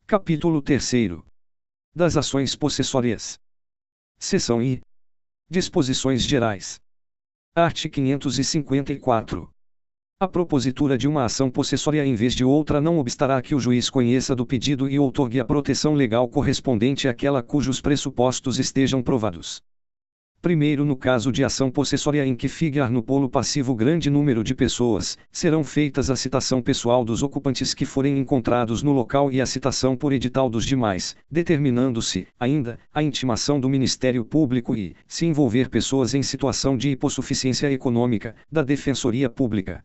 Capítulo 3. Das ações possessórias. Seção I. Disposições gerais. Art. 554. A propositura de uma ação possessória em vez de outra não obstará que o juiz conheça do pedido e outorgue a proteção legal correspondente àquela cujos pressupostos estejam provados. Primeiro, no caso de ação possessória em que figurar no polo passivo grande número de pessoas, serão feitas a citação pessoal dos ocupantes que forem encontrados no local e a citação por edital dos demais, determinando-se, ainda, a intimação do Ministério Público e, se envolver pessoas em situação de hipossuficiência econômica, da Defensoria Pública.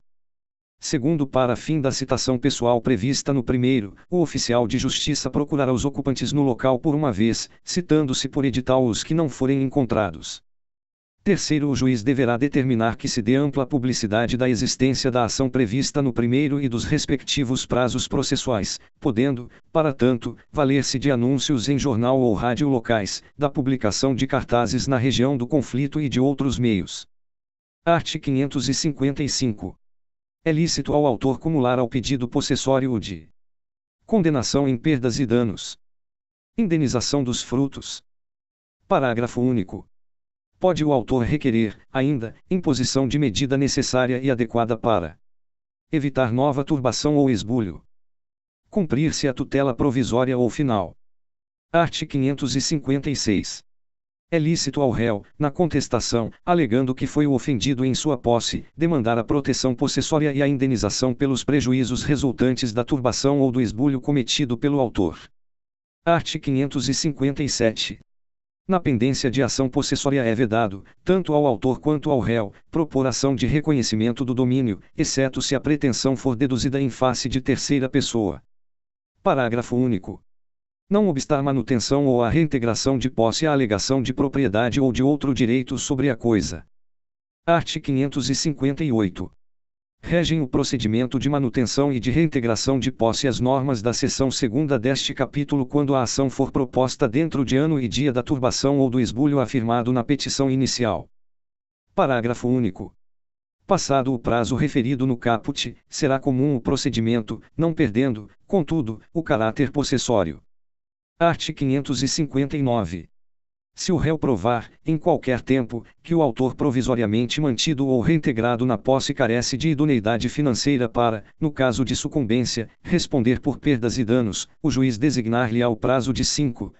Segundo, para fim da citação pessoal prevista no primeiro, o oficial de justiça procurará os ocupantes no local por uma vez, citando-se por edital os que não forem encontrados. Terceiro, o juiz deverá determinar que se dê ampla publicidade da existência da ação prevista no primeiro e dos respectivos prazos processuais, podendo, para tanto, valer-se de anúncios em jornal ou rádio locais, da publicação de cartazes na região do conflito e de outros meios. Art. 555. É lícito ao autor cumular ao pedido possessório o de condenação em perdas e danos. Indenização dos frutos. Parágrafo único. Pode o autor requerer, ainda, imposição de medida necessária e adequada para evitar nova turbação ou esbulho. Cumprir-se a tutela provisória ou final. Art. 556. É lícito ao réu, na contestação, alegando que foi o ofendido em sua posse, demandar a proteção possessória e a indenização pelos prejuízos resultantes da turbação ou do esbulho cometido pelo autor. Art. 557. Na pendência de ação possessória é vedado, tanto ao autor quanto ao réu, propor ação de reconhecimento do domínio, exceto se a pretensão for deduzida em face de terceira pessoa. Parágrafo único. Não obstar manutenção ou a reintegração de posse à alegação de propriedade ou de outro direito sobre a coisa. Art. 558. Regem o procedimento de manutenção e de reintegração de posse as normas da seção 2ª deste capítulo quando a ação for proposta dentro de ano e dia da turbação ou do esbulho afirmado na petição inicial. Parágrafo único. Passado o prazo referido no caput, será comum o procedimento, não perdendo, contudo, o caráter possessório. Art. 559. Se o réu provar, em qualquer tempo, que o autor provisoriamente mantido ou reintegrado na posse carece de idoneidade financeira para, no caso de sucumbência, responder por perdas e danos, o juiz designar-lhe-á o prazo de 5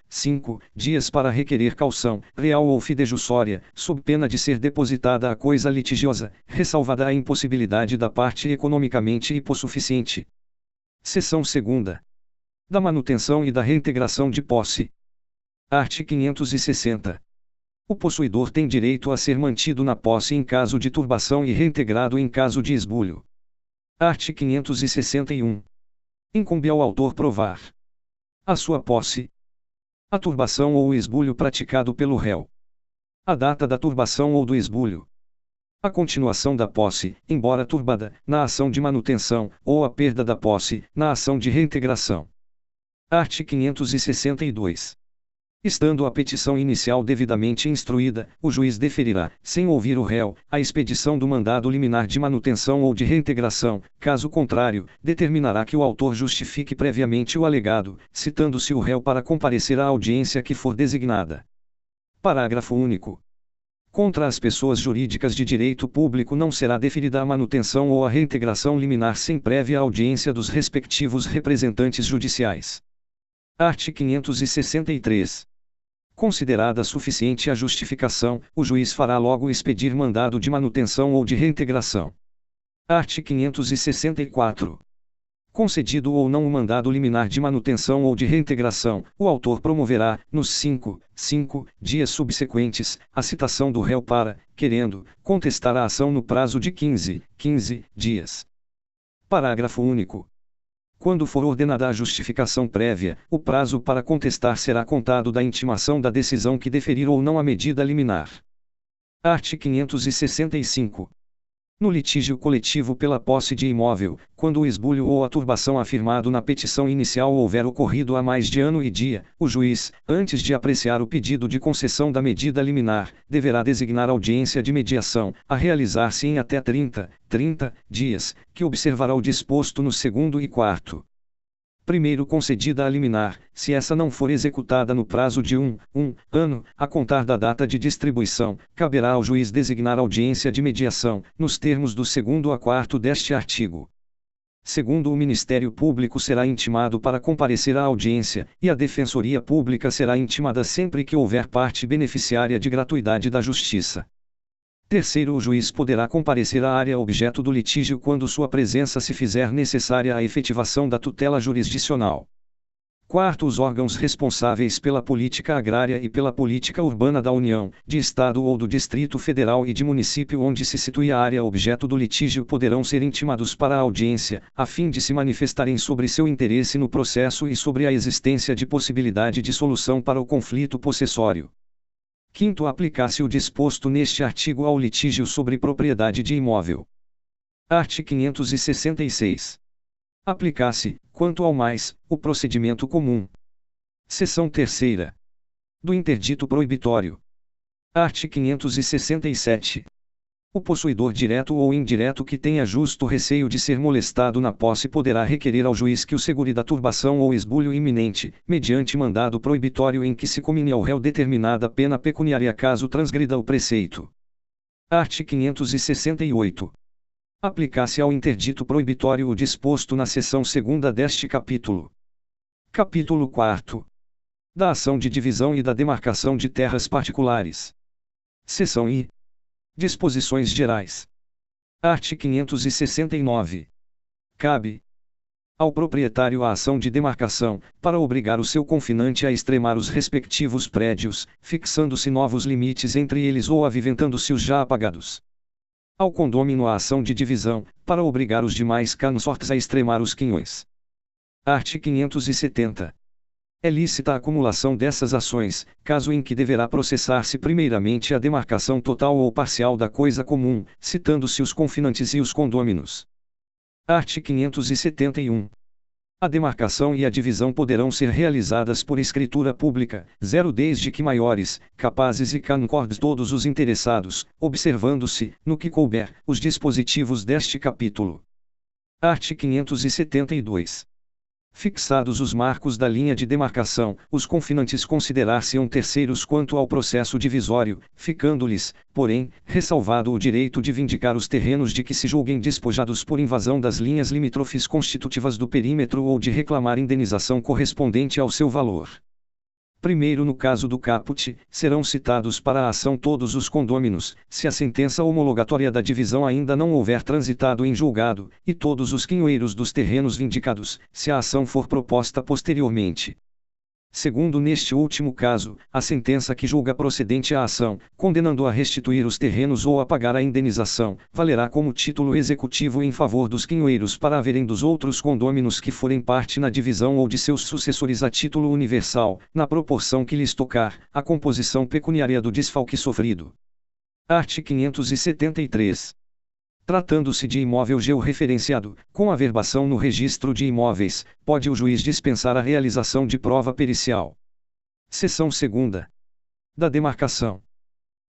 dias para requerer caução, real ou fidejussória, sob pena de ser depositada a coisa litigiosa, ressalvada a impossibilidade da parte economicamente hipossuficiente. Seção 2ª. Da manutenção e da reintegração de posse. Art. 560. O possuidor tem direito a ser mantido na posse em caso de turbação e reintegrado em caso de esbulho. Art. 561. Incumbe ao autor provar a sua posse, a turbação ou o esbulho praticado pelo réu, a data da turbação ou do esbulho, a continuação da posse, embora turbada, na ação de manutenção, ou a perda da posse, na ação de reintegração. Art. 562. Estando a petição inicial devidamente instruída, o juiz deferirá, sem ouvir o réu, a expedição do mandado liminar de manutenção ou de reintegração, caso contrário, determinará que o autor justifique previamente o alegado, citando-se o réu para comparecer à audiência que for designada. Parágrafo único. Contra as pessoas jurídicas de direito público não será deferida a manutenção ou a reintegração liminar sem prévia audiência dos respectivos representantes judiciais. Art. 563. Considerada suficiente a justificação, o juiz fará logo expedir mandado de manutenção ou de reintegração. Art. 564. Concedido ou não o mandado liminar de manutenção ou de reintegração, o autor promoverá, nos 5 dias subsequentes, a citação do réu para, querendo, contestar a ação no prazo de 15 dias. Parágrafo único. Quando for ordenada a justificação prévia, o prazo para contestar será contado da intimação da decisão que deferir ou não a medida liminar. Art. 565. No litígio coletivo pela posse de imóvel, quando o esbulho ou a turbação afirmado na petição inicial houver ocorrido há mais de ano e dia, o juiz, antes de apreciar o pedido de concessão da medida liminar, deverá designar audiência de mediação, a realizar-se em até 30 dias, que observará o disposto no 2º e 4º primeiro concedida a liminar, se essa não for executada no prazo de um ano, a contar da data de distribuição, caberá ao juiz designar audiência de mediação, nos termos do 2º a 4º deste artigo. Segundo, o Ministério Público será intimado para comparecer à audiência, e a Defensoria Pública será intimada sempre que houver parte beneficiária de gratuidade da Justiça. Terceiro, o juiz poderá comparecer à área objeto do litígio quando sua presença se fizer necessária à efetivação da tutela jurisdicional. Quarto, os órgãos responsáveis pela política agrária e pela política urbana da União, de Estado ou do Distrito Federal e de município onde se situe a área objeto do litígio poderão ser intimados para a audiência, a fim de se manifestarem sobre seu interesse no processo e sobre a existência de possibilidade de solução para o conflito possessório. Quinto, aplicar-se o disposto neste artigo ao litígio sobre propriedade de imóvel. Art. 566. Aplicar-se, quanto ao mais, o procedimento comum. Seção 3ª. Do interdito proibitório. Art. 567. O possuidor direto ou indireto que tenha justo receio de ser molestado na posse poderá requerer ao juiz que o segure da turbação ou esbulho iminente, mediante mandado proibitório em que se comine ao réu determinada pena pecuniária caso transgrida o preceito. Art. 568. Aplicar-se ao interdito proibitório o disposto na seção 2ª deste capítulo. Capítulo 4. Da ação de divisão e da demarcação de terras particulares. Seção I. Disposições gerais. Art. 569. Cabe ao proprietário a ação de demarcação, para obrigar o seu confinante a extremar os respectivos prédios, fixando-se novos limites entre eles ou aviventando-se os já apagados. Ao condômino a ação de divisão, para obrigar os demais consortes a extremar os quinhões. Art. 570. É lícita a acumulação dessas ações, caso em que deverá processar-se primeiramente a demarcação total ou parcial da coisa comum, citando-se os confinantes e os condôminos. Art. 571. A demarcação e a divisão poderão ser realizadas por escritura pública, desde que maiores, capazes e concordes todos os interessados, observando-se, no que couber, os dispositivos deste capítulo. Art. 572. Fixados os marcos da linha de demarcação, os confinantes considerar-se-ão terceiros quanto ao processo divisório, ficando-lhes, porém, ressalvado o direito de vindicar os terrenos de que se julguem despojados por invasão das linhas limítrofes constitutivas do perímetro ou de reclamar indenização correspondente ao seu valor. Primeiro, no caso do caput, serão citados para a ação todos os condôminos, se a sentença homologatória da divisão ainda não houver transitado em julgado, e todos os quinhoeiros dos terrenos vindicados, se a ação for proposta posteriormente. Segundo, neste último caso, a sentença que julga procedente a ação, condenando a restituir os terrenos ou a pagar a indenização, valerá como título executivo em favor dos quinhoeiros para haverem dos outros condôminos que forem parte na divisão ou de seus sucessores a título universal, na proporção que lhes tocar, a composição pecuniária do desfalque sofrido. Art. 573. Tratando-se de imóvel georreferenciado, com averbação no registro de imóveis, pode o juiz dispensar a realização de prova pericial. Seção 2ª. Da demarcação.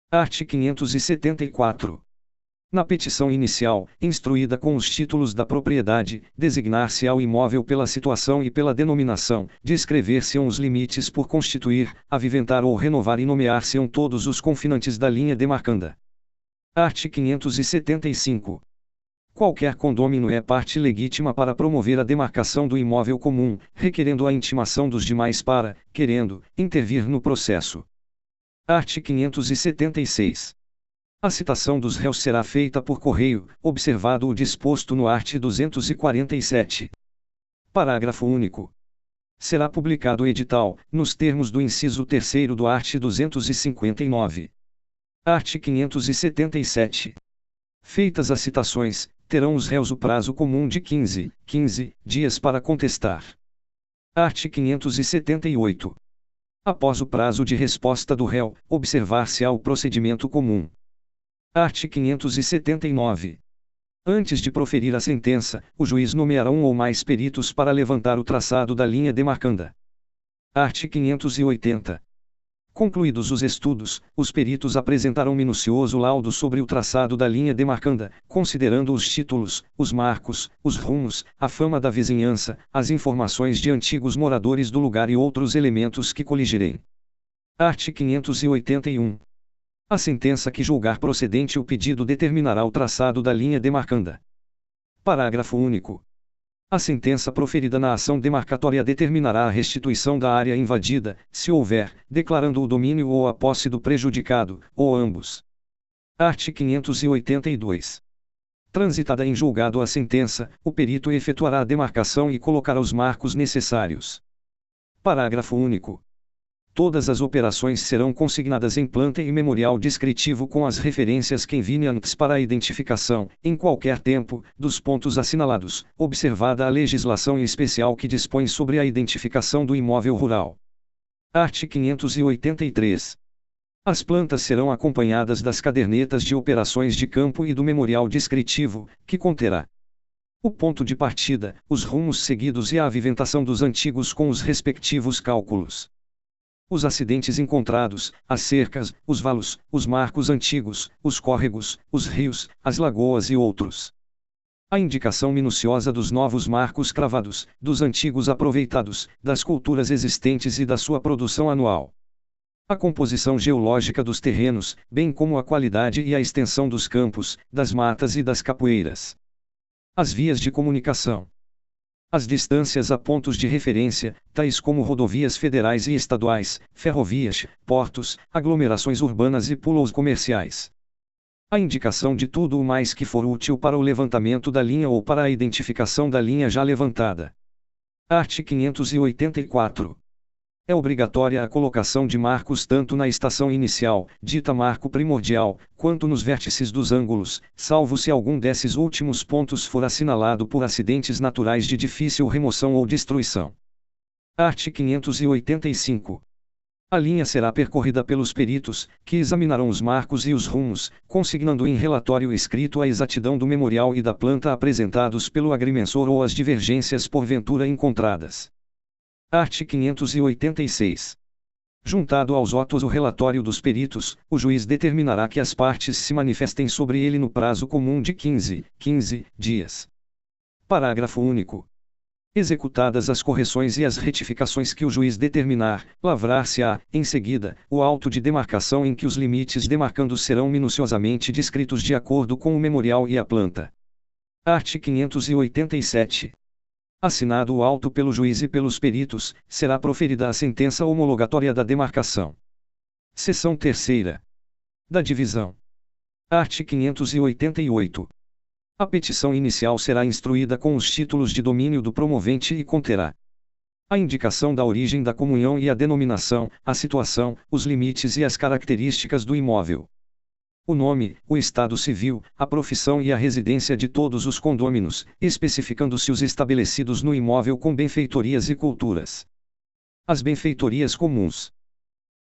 Art. 574. Na petição inicial, instruída com os títulos da propriedade, designar-se ao imóvel pela situação e pela denominação, descrever-se-ão os limites por constituir, aviventar ou renovar e nomear-se-ão todos os confinantes da linha demarcanda. Art. 575. Qualquer condômino é parte legítima para promover a demarcação do imóvel comum, requerendo a intimação dos demais para, querendo, intervir no processo. Art. 576. A citação dos réus será feita por correio, observado o disposto no art. 247. Parágrafo único. Será publicado o edital, nos termos do inciso 3º do art. 259. Art. 577. Feitas as citações, terão os réus o prazo comum de 15 dias para contestar. Art. 578. Após o prazo de resposta do réu, observar-se-á o procedimento comum. Art. 579. Antes de proferir a sentença, o juiz nomeará um ou mais peritos para levantar o traçado da linha demarcanda. Art. 580. Concluídos os estudos, os peritos apresentarão minucioso laudo sobre o traçado da linha demarcanda, considerando os títulos, os marcos, os rumos, a fama da vizinhança, as informações de antigos moradores do lugar e outros elementos que coligirem. Art. 581. A sentença que julgar procedente o pedido determinará o traçado da linha demarcanda. Parágrafo único. A sentença proferida na ação demarcatória determinará a restituição da área invadida, se houver, declarando o domínio ou a posse do prejudicado, ou ambos. Art. 582. Transitada em julgado a sentença, o perito efetuará a demarcação e colocará os marcos necessários. Parágrafo único. Todas as operações serão consignadas em planta e memorial descritivo com as referências convenientes para a identificação, em qualquer tempo, dos pontos assinalados, observada a legislação especial que dispõe sobre a identificação do imóvel rural. Art. 583. As plantas serão acompanhadas das cadernetas de operações de campo e do memorial descritivo, que conterá o ponto de partida, os rumos seguidos e a aviventação dos antigos com os respectivos cálculos. Os acidentes encontrados, as cercas, os valos, os marcos antigos, os córregos, os rios, as lagoas e outros. A indicação minuciosa dos novos marcos cravados, dos antigos aproveitados, das culturas existentes e da sua produção anual. A composição geológica dos terrenos, bem como a qualidade e a extensão dos campos, das matas e das capoeiras. As vias de comunicação. As distâncias a pontos de referência, tais como rodovias federais e estaduais, ferrovias, portos, aglomerações urbanas e polos comerciais. A indicação de tudo o mais que for útil para o levantamento da linha ou para a identificação da linha já levantada. Art. 584. É obrigatória a colocação de marcos tanto na estação inicial, dita marco primordial, quanto nos vértices dos ângulos, salvo se algum desses últimos pontos for assinalado por acidentes naturais de difícil remoção ou destruição. Art. 585. A linha será percorrida pelos peritos, que examinarão os marcos e os rumos, consignando em relatório escrito a exatidão do memorial e da planta apresentados pelo agrimensor ou as divergências porventura encontradas. Art. 586. Juntado aos autos o relatório dos peritos, o juiz determinará que as partes se manifestem sobre ele no prazo comum de 15 dias. Parágrafo único. Executadas as correções e as retificações que o juiz determinar, lavrar-se-á, em seguida, o auto de demarcação em que os limites demarcandos serão minuciosamente descritos de acordo com o memorial e a planta. Art. 587. Assinado o auto pelo juiz e pelos peritos, será proferida a sentença homologatória da demarcação. Seção 3ª. Da divisão. Art. 588. A petição inicial será instruída com os títulos de domínio do promovente e conterá a indicação da origem da comunhão e a denominação, a situação, os limites e as características do imóvel. O nome, o estado civil, a profissão e a residência de todos os condôminos, especificando-se os estabelecidos no imóvel com benfeitorias e culturas. As benfeitorias comuns.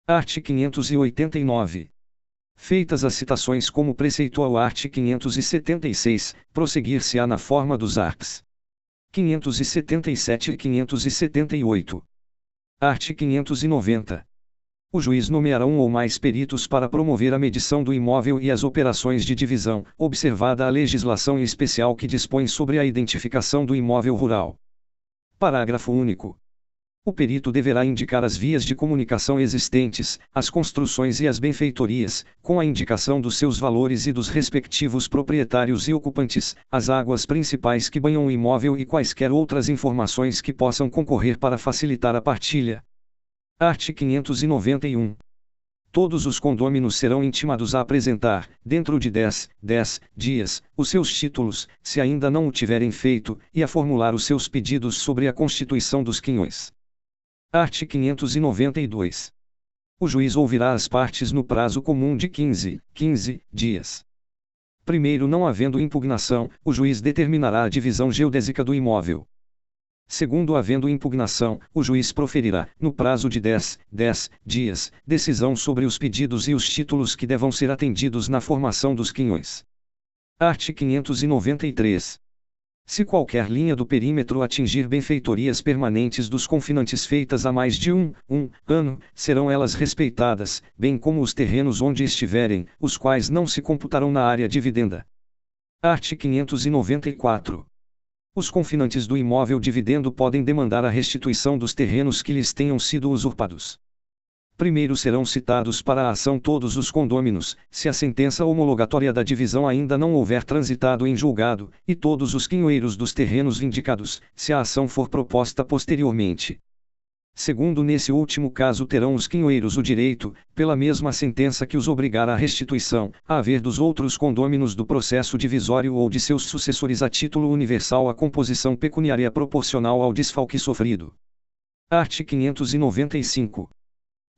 Art. 589. Feitas as citações como preceitua o art. 576, prosseguir-se-á na forma dos arts. 577 e 578. Art. 590. O juiz nomeará um ou mais peritos para promover a medição do imóvel e as operações de divisão, observada a legislação especial que dispõe sobre a identificação do imóvel rural. Parágrafo único. O perito deverá indicar as vias de comunicação existentes, as construções e as benfeitorias, com a indicação dos seus valores e dos respectivos proprietários e ocupantes, as águas principais que banham o imóvel e quaisquer outras informações que possam concorrer para facilitar a partilha. Art. 591. Todos os condôminos serão intimados a apresentar, dentro de 10 dias, os seus títulos, se ainda não o tiverem feito, e a formular os seus pedidos sobre a constituição dos quinhões. Art. 592. O juiz ouvirá as partes no prazo comum de 15 dias. Primeiro, não havendo impugnação, o juiz determinará a divisão geodésica do imóvel. Segundo, havendo impugnação, o juiz proferirá, no prazo de 10 dias, decisão sobre os pedidos e os títulos que devam ser atendidos na formação dos quinhões. Art. 593. Se qualquer linha do perímetro atingir benfeitorias permanentes dos confinantes feitas há mais de um ano, serão elas respeitadas, bem como os terrenos onde estiverem, os quais não se computarão na área dividenda. Art. 594. Os confinantes do imóvel dividendo podem demandar a restituição dos terrenos que lhes tenham sido usurpados. Primeiro serão citados para a ação todos os condôminos, se a sentença homologatória da divisão ainda não houver transitado em julgado, e todos os quinhoeiros dos terrenos vindicados, se a ação for proposta posteriormente. Segundo, nesse último caso terão os quinhoeiros o direito, pela mesma sentença que os obrigar à restituição, a haver dos outros condôminos do processo divisório ou de seus sucessores a título universal a composição pecuniária proporcional ao desfalque sofrido. Art. 595.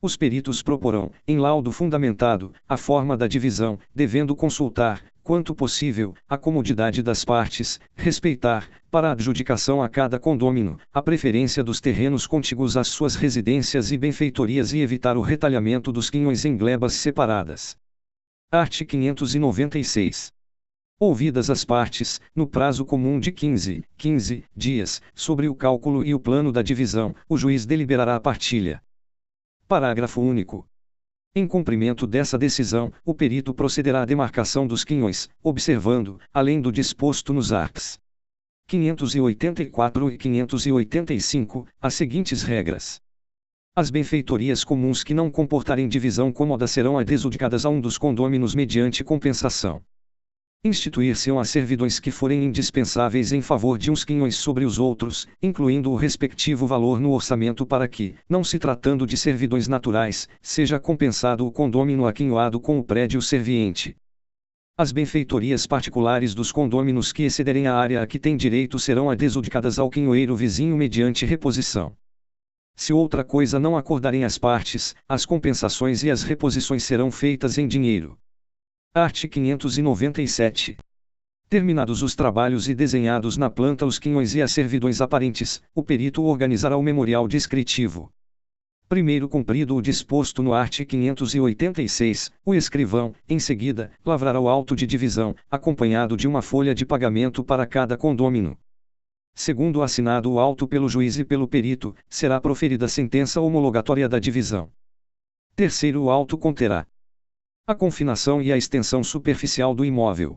Os peritos proporão, em laudo fundamentado, a forma da divisão, devendo consultar, quanto possível, a comodidade das partes, respeitar, para a adjudicação a cada condômino, a preferência dos terrenos contíguos às suas residências e benfeitorias e evitar o retalhamento dos quinhões em glebas separadas. Art. 596. Ouvidas as partes, no prazo comum de 15 dias, sobre o cálculo e o plano da divisão, o juiz deliberará a partilha. Parágrafo único. Em cumprimento dessa decisão, o perito procederá à demarcação dos quinhões, observando, além do disposto nos arts. 584 e 585, as seguintes regras. As benfeitorias comuns que não comportarem divisão cômoda serão adjudicadas a um dos condôminos mediante compensação. Instituir-se-ão as servidões que forem indispensáveis em favor de uns quinhões sobre os outros, incluindo o respectivo valor no orçamento para que, não se tratando de servidões naturais, seja compensado o condômino aquinhoado com o prédio serviente. As benfeitorias particulares dos condôminos que excederem a área a que tem direito serão adjudicadas ao quinhoeiro vizinho mediante reposição. Se outra coisa não acordarem as partes, as compensações e as reposições serão feitas em dinheiro. Art. 597. Terminados os trabalhos e desenhados na planta os quinhões e as servidões aparentes, o perito organizará o memorial descritivo. Primeiro cumprido o disposto no art. 586, o escrivão, em seguida, lavrará o auto de divisão, acompanhado de uma folha de pagamento para cada condômino. Segundo assinado o auto pelo juiz e pelo perito, será proferida a sentença homologatória da divisão. Terceiro, o auto conterá a confinação e a extensão superficial do imóvel,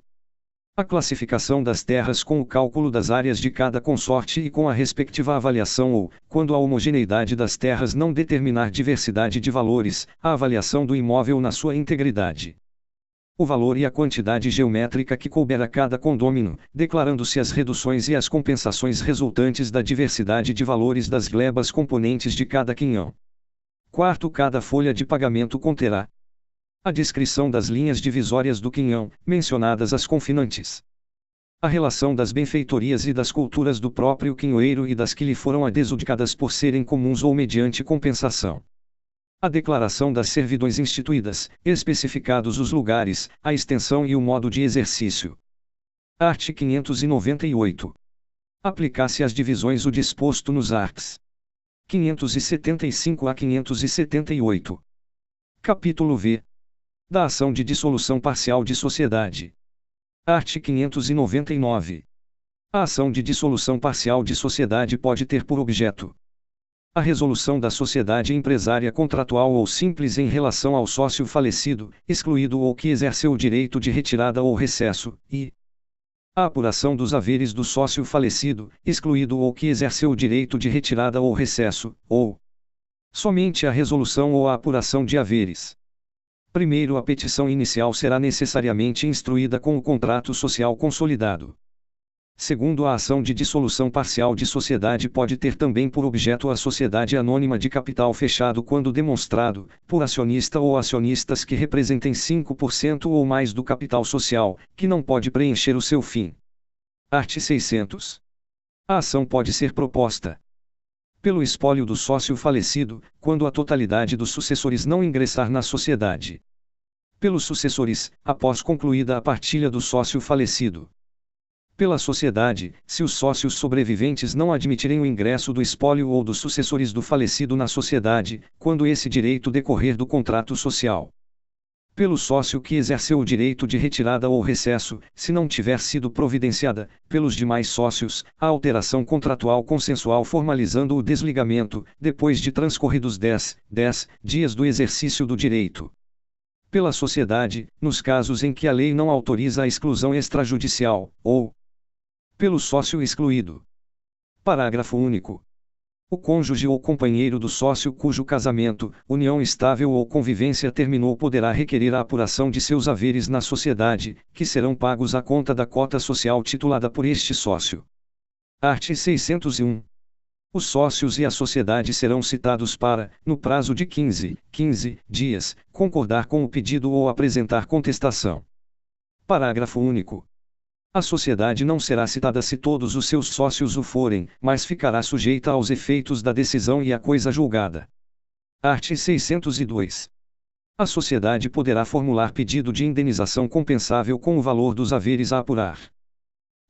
a classificação das terras com o cálculo das áreas de cada consorte e com a respectiva avaliação ou, quando a homogeneidade das terras não determinar diversidade de valores, a avaliação do imóvel na sua integridade. O valor e a quantidade geométrica que couber a cada condômino, declarando-se as reduções e as compensações resultantes da diversidade de valores das glebas componentes de cada quinhão. Quarto, cada folha de pagamento conterá a descrição das linhas divisórias do quinhão, mencionadas as confinantes, a relação das benfeitorias e das culturas do próprio quinhoeiro e das que lhe foram adjudicadas por serem comuns ou mediante compensação, a declaração das servidões instituídas, especificados os lugares, a extensão e o modo de exercício. Art. 598. Aplicar-se às divisões o disposto nos arts. 575 a 578. Capítulo V. Da ação de dissolução parcial de sociedade. Art. 599. A ação de dissolução parcial de sociedade pode ter por objeto a resolução da sociedade empresária contratual ou simples em relação ao sócio falecido, excluído ou que exerceu o direito de retirada ou recesso, e a apuração dos haveres do sócio falecido, excluído ou que exerceu o direito de retirada ou recesso, ou somente a resolução ou a apuração de haveres. Primeiro, a petição inicial será necessariamente instruída com o contrato social consolidado. Segundo, a ação de dissolução parcial de sociedade pode ter também por objeto a sociedade anônima de capital fechado quando demonstrado, por acionista ou acionistas que representem 5% ou mais do capital social, que não pode preencher o seu fim. Art. 600. A ação pode ser proposta pelo espólio do sócio falecido, quando a totalidade dos sucessores não ingressar na sociedade. Pelos sucessores, após concluída a partilha do sócio falecido. Pela sociedade, se os sócios sobreviventes não admitirem o ingresso do espólio ou dos sucessores do falecido na sociedade, quando esse direito decorrer do contrato social. pelo sócio que exerceu o direito de retirada ou recesso, se não tiver sido providenciada, pelos demais sócios, a alteração contratual consensual formalizando o desligamento, depois de transcorridos 10 dias do exercício do direito. Pela sociedade, nos casos em que a lei não autoriza a exclusão extrajudicial, ou pelo sócio excluído. Parágrafo único. O cônjuge ou companheiro do sócio cujo casamento, união estável ou convivência terminou poderá requerer a apuração de seus haveres na sociedade, que serão pagos à conta da cota social titulada por este sócio. Art. 601. Os sócios e a sociedade serão citados para, no prazo de 15 dias, concordar com o pedido ou apresentar contestação. Parágrafo único. A sociedade não será citada se todos os seus sócios o forem, mas ficará sujeita aos efeitos da decisão e à coisa julgada. Art. 602. A sociedade poderá formular pedido de indenização compensável com o valor dos haveres a apurar.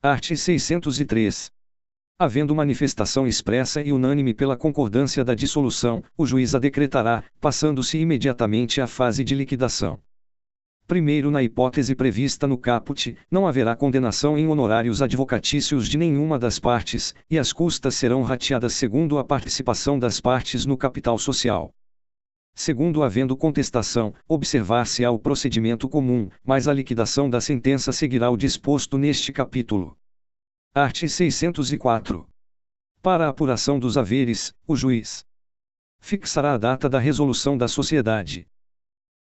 Art. 603. Havendo manifestação expressa e unânime pela concordância da dissolução, o juiz a decretará, passando-se imediatamente à fase de liquidação. Primeiro, na hipótese prevista no caput, não haverá condenação em honorários advocatícios de nenhuma das partes, e as custas serão rateadas segundo a participação das partes no capital social. Segundo, havendo contestação, observar-se-á o procedimento comum, mas a liquidação da sentença seguirá o disposto neste capítulo. Art. 604. Para a apuração dos haveres, o juiz fixará a data da resolução da sociedade.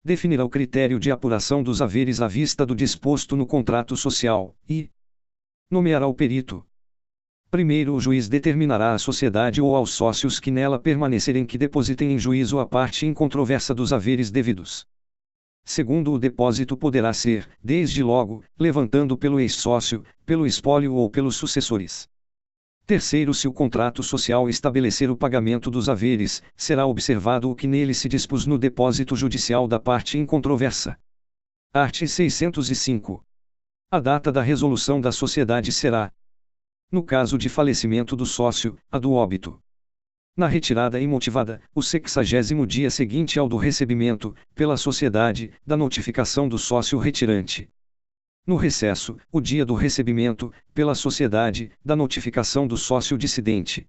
Definirá o critério de apuração dos haveres à vista do disposto no contrato social, e nomeará o perito. Primeiro, o juiz determinará à sociedade ou aos sócios que nela permanecerem que depositem em juízo a parte incontroversa dos haveres devidos. Segundo, o depósito poderá ser, desde logo, levantando pelo ex-sócio, pelo espólio ou pelos sucessores. Terceiro, se o contrato social estabelecer o pagamento dos haveres, será observado o que nele se dispôs no depósito judicial da parte incontroversa. Art. 605. A data da resolução da sociedade será, no caso de falecimento do sócio, a do óbito. Na retirada imotivada, o 60º dia seguinte ao do recebimento, pela sociedade, da notificação do sócio retirante. No recesso, o dia do recebimento, pela sociedade, da notificação do sócio dissidente.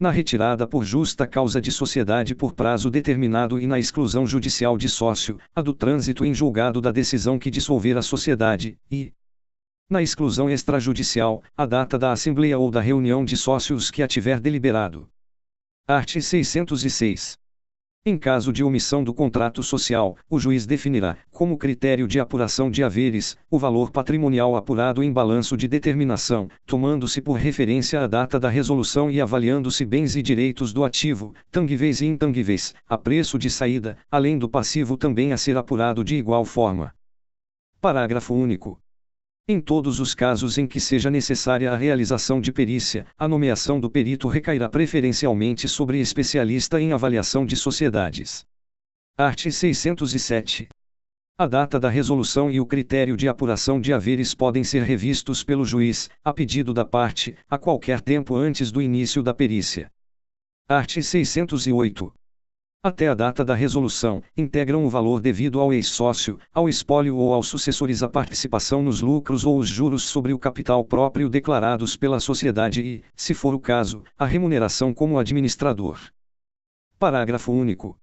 Na retirada por justa causa de sociedade por prazo determinado e na exclusão judicial de sócio, a do trânsito em julgado da decisão que dissolver a sociedade, e na exclusão extrajudicial, a data da assembleia ou da reunião de sócios que a tiver deliberado. Art. 606. Em caso de omissão do contrato social, o juiz definirá, como critério de apuração de haveres, o valor patrimonial apurado em balanço de determinação, tomando-se por referência a data da resolução e avaliando-se bens e direitos do ativo, tangíveis e intangíveis, a preço de saída, além do passivo também a ser apurado de igual forma. Parágrafo único. Em todos os casos em que seja necessária a realização de perícia, a nomeação do perito recairá preferencialmente sobre especialista em avaliação de sociedades. Art. 607. A data da resolução e o critério de apuração de haveres podem ser revistos pelo juiz, a pedido da parte, a qualquer tempo antes do início da perícia. Art. 608. Até a data da resolução, integram o valor devido ao ex-sócio, ao espólio ou aos sucessores a participação nos lucros ou os juros sobre o capital próprio declarados pela sociedade e, se for o caso, a remuneração como administrador. Parágrafo único.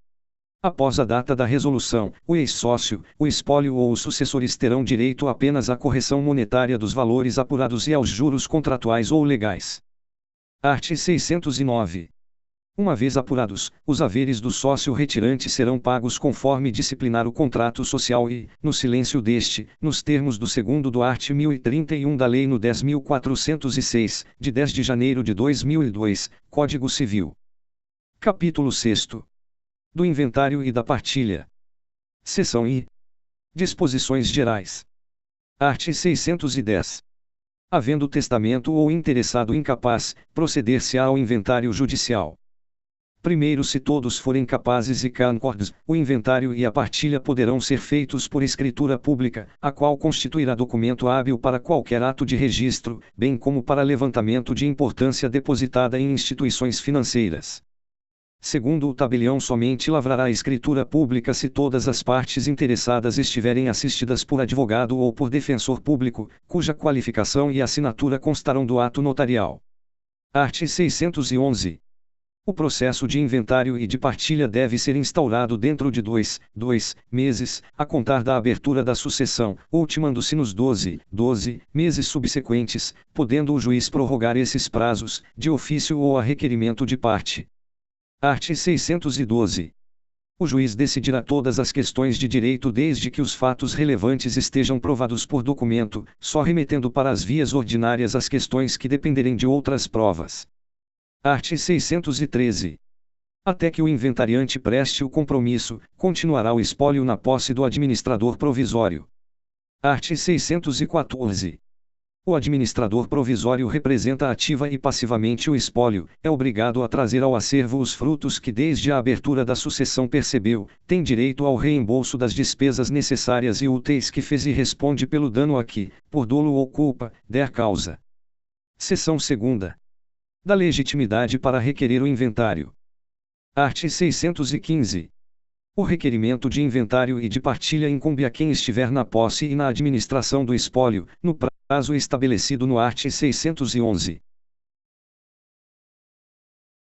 Após a data da resolução, o ex-sócio, o espólio ou os sucessores terão direito apenas à correção monetária dos valores apurados e aos juros contratuais ou legais. Art. 609. Uma vez apurados, os haveres do sócio retirante serão pagos conforme disciplinar o contrato social e, no silêncio deste, nos termos do 2º do art. 1031 da Lei no 10.406, de 10 de janeiro de 2002, Código Civil. Capítulo 6. Do Inventário e da Partilha. Seção I. Disposições Gerais. Art. 610. Havendo testamento ou interessado incapaz, proceder-se-á ao inventário judicial. Primeiro, se todos forem capazes e concordes, o inventário e a partilha poderão ser feitos por escritura pública, a qual constituirá documento hábil para qualquer ato de registro, bem como para levantamento de importância depositada em instituições financeiras. Segundo o tabelião, somente lavrará a escritura pública se todas as partes interessadas estiverem assistidas por advogado ou por defensor público, cuja qualificação e assinatura constarão do ato notarial. Art. 611. O processo de inventário e de partilha deve ser instaurado dentro de 2 meses, a contar da abertura da sucessão, ultimando-se nos 12 meses subsequentes, podendo o juiz prorrogar esses prazos, de ofício ou a requerimento de parte. Art. 612. O juiz decidirá todas as questões de direito desde que os fatos relevantes estejam provados por documento, só remetendo para as vias ordinárias as questões que dependerem de outras provas. Art. 613. Até que o inventariante preste o compromisso, continuará o espólio na posse do administrador provisório. Art. 614. O administrador provisório representa ativa e passivamente o espólio, é obrigado a trazer ao acervo os frutos que desde a abertura da sucessão percebeu, tem direito ao reembolso das despesas necessárias e úteis que fez e responde pelo dano a que, por dolo ou culpa, der causa. Seção 2ª. Da legitimidade para requerer o inventário. Art. 615. O requerimento de inventário e de partilha incumbe a quem estiver na posse e na administração do espólio, no prazo estabelecido no art. 611.